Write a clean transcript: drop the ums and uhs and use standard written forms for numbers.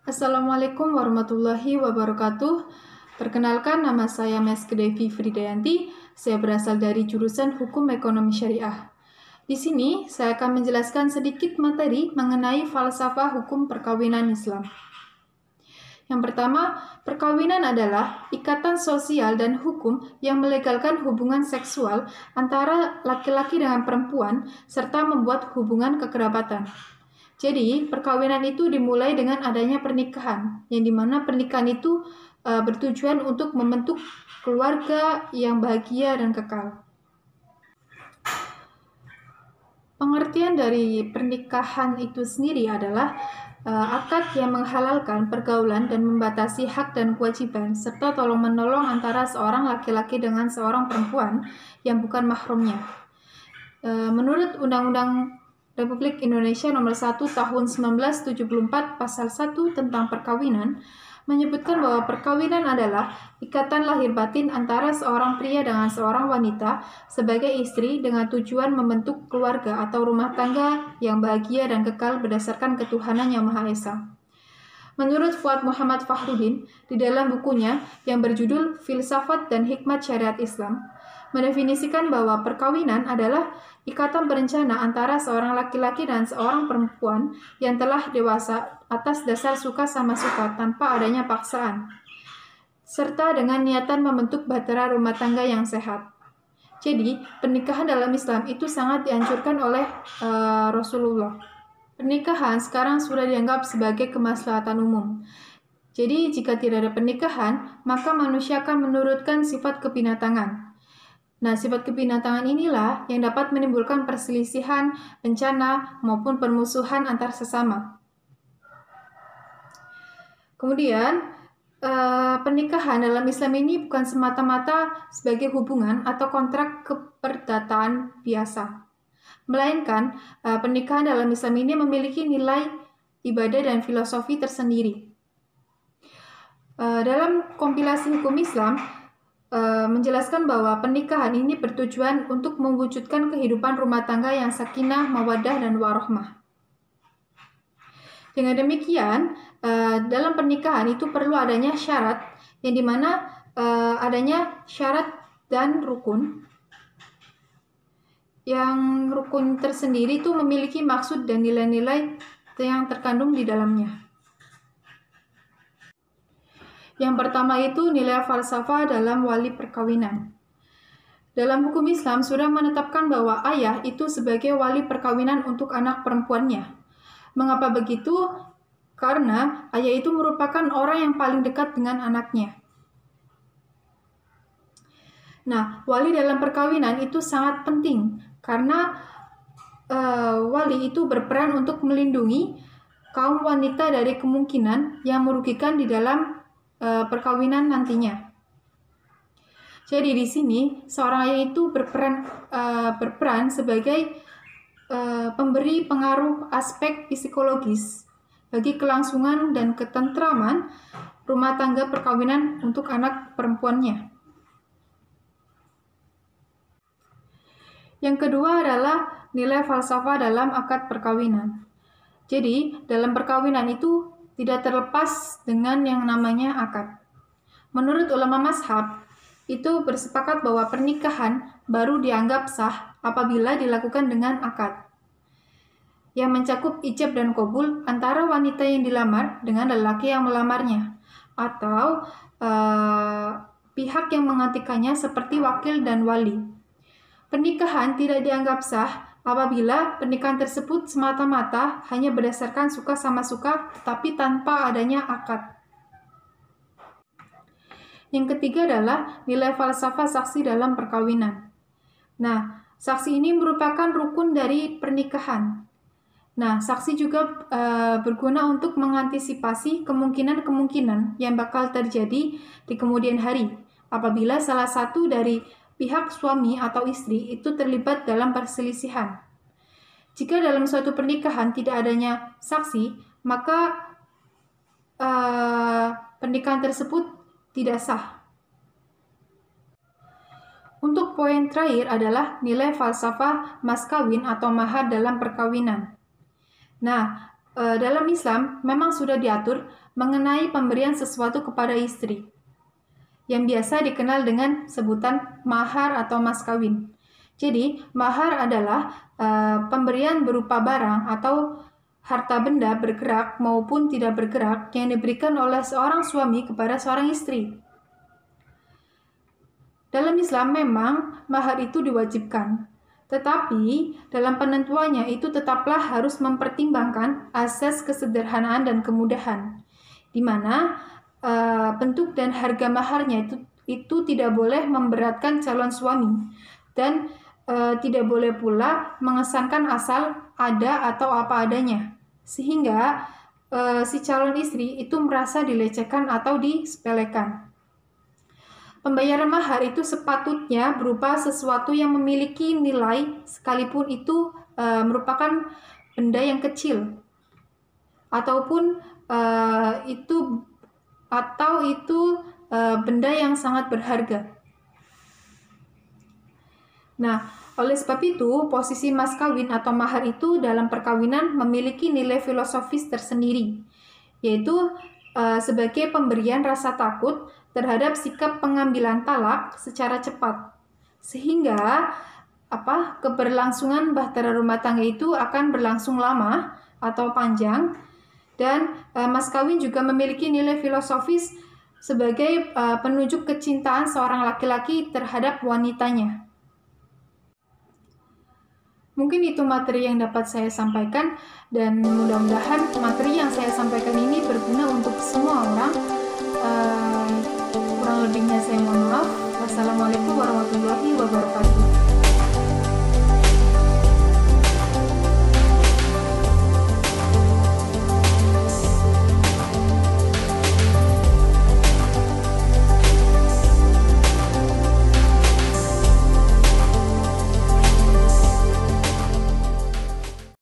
Assalamualaikum warahmatullahi wabarakatuh. Perkenalkan, nama saya Meske Devi Fridayanti. Saya berasal dari jurusan Hukum Ekonomi Syariah. Di sini, saya akan menjelaskan sedikit materi mengenai falsafah hukum perkawinan Islam. Yang pertama, perkawinan adalah ikatan sosial dan hukum yang melegalkan hubungan seksual antara laki-laki dengan perempuan serta membuat hubungan kekerabatan. Jadi, perkawinan itu dimulai dengan adanya pernikahan, yang dimana pernikahan itu bertujuan untuk membentuk keluarga yang bahagia dan kekal. Pengertian dari pernikahan itu sendiri adalah akad yang menghalalkan pergaulan dan membatasi hak dan kewajiban, serta tolong-menolong antara seorang laki-laki dengan seorang perempuan yang bukan mahramnya. Menurut Undang-Undang Republik Indonesia Nomor 1 Tahun 1974 Pasal 1 tentang perkawinan, menyebutkan bahwa perkawinan adalah ikatan lahir batin antara seorang pria dengan seorang wanita sebagai istri dengan tujuan membentuk keluarga atau rumah tangga yang bahagia dan kekal berdasarkan ketuhanan yang Maha Esa. Menurut Fuad Muhammad Fakhruddin, di dalam bukunya yang berjudul Filsafat dan Hikmat Syariat Islam, mendefinisikan bahwa perkawinan adalah ikatan berencana antara seorang laki-laki dan seorang perempuan yang telah dewasa atas dasar suka sama suka tanpa adanya paksaan, serta dengan niatan membentuk bahtera rumah tangga yang sehat. Jadi, pernikahan dalam Islam itu sangat dianjurkan oleh Rasulullah. Pernikahan sekarang sudah dianggap sebagai kemaslahatan umum. Jadi, jika tidak ada pernikahan, maka manusia akan menurutkan sifat kebinatangan. Nah, sifat kebinatangan inilah yang dapat menimbulkan perselisihan, bencana, maupun permusuhan antar sesama. Kemudian, pernikahan dalam Islam ini bukan semata-mata sebagai hubungan atau kontrak keperdataan biasa, melainkan pernikahan dalam Islam ini memiliki nilai ibadah dan filosofi tersendiri. Dalam kompilasi hukum Islam, menjelaskan bahwa pernikahan ini bertujuan untuk mewujudkan kehidupan rumah tangga yang sakinah, mawaddah, dan warahmah. Dengan demikian, dalam pernikahan itu perlu adanya syarat, yang dimana adanya syarat dan rukun. Yang rukun tersendiri itu memiliki maksud dan nilai-nilai yang terkandung di dalamnya. Yang pertama itu nilai falsafah dalam wali perkawinan. Dalam hukum Islam sudah menetapkan bahwa ayah itu sebagai wali perkawinan untuk anak perempuannya. Mengapa begitu? Karena ayah itu merupakan orang yang paling dekat dengan anaknya. Nah, wali dalam perkawinan itu sangat penting karena wali itu berperan untuk melindungi kaum wanita dari kemungkinan yang merugikan di dalam perkawinan nantinya. Jadi di sini seorang ayah itu berperan sebagai pemberi pengaruh aspek psikologis bagi kelangsungan dan ketentraman rumah tangga perkawinan untuk anak perempuannya. Yang kedua adalah nilai falsafah dalam akad perkawinan. Jadi dalam perkawinan itu tidak terlepas dengan yang namanya akad. Menurut ulama mazhab, itu bersepakat bahwa pernikahan baru dianggap sah apabila dilakukan dengan akad, yang mencakup ijab dan qabul antara wanita yang dilamar dengan lelaki yang melamarnya, atau pihak yang mengantikannya seperti wakil dan wali. Pernikahan tidak dianggap sah apabila pernikahan tersebut semata-mata hanya berdasarkan suka sama suka, tapi tanpa adanya akad. Yang ketiga adalah nilai falsafah saksi dalam perkawinan. Nah, saksi ini merupakan rukun dari pernikahan. Nah, saksi juga berguna untuk mengantisipasi kemungkinan-kemungkinan yang bakal terjadi di kemudian hari apabila salah satu dari pihak suami atau istri itu terlibat dalam perselisihan. Jika dalam suatu pernikahan tidak adanya saksi, maka pernikahan tersebut tidak sah. Untuk poin terakhir adalah nilai falsafah mas kawin atau mahar dalam perkawinan. Nah, dalam Islam memang sudah diatur mengenai pemberian sesuatu kepada istri, yang biasa dikenal dengan sebutan mahar atau mas kawin. Jadi, mahar adalah pemberian berupa barang atau harta benda bergerak maupun tidak bergerak yang diberikan oleh seorang suami kepada seorang istri. Dalam Islam memang mahar itu diwajibkan, tetapi dalam penentuannya itu tetaplah harus mempertimbangkan asas kesederhanaan dan kemudahan, di mana bentuk dan harga maharnya itu tidak boleh memberatkan calon suami dan tidak boleh pula mengesankan asal ada atau apa adanya, sehingga si calon istri itu merasa dilecehkan atau disepelekan. Pembayaran mahar itu sepatutnya berupa sesuatu yang memiliki nilai sekalipun itu merupakan benda yang kecil ataupun itu benda yang sangat berharga. Nah, oleh sebab itu, posisi mas kawin atau mahar itu dalam perkawinan memiliki nilai filosofis tersendiri, yaitu sebagai pemberian rasa takut terhadap sikap pengambilan talak secara cepat, sehingga keberlangsungan bahtera rumah tangga itu akan berlangsung lama atau panjang. Dan mas kawin juga memiliki nilai filosofis sebagai penunjuk kecintaan seorang laki-laki terhadap wanitanya. Mungkin itu materi yang dapat saya sampaikan, dan mudah-mudahan materi yang saya sampaikan ini berguna untuk semua orang. Kurang lebihnya saya mohon maaf. Wassalamualaikum warahmatullahi wabarakatuh.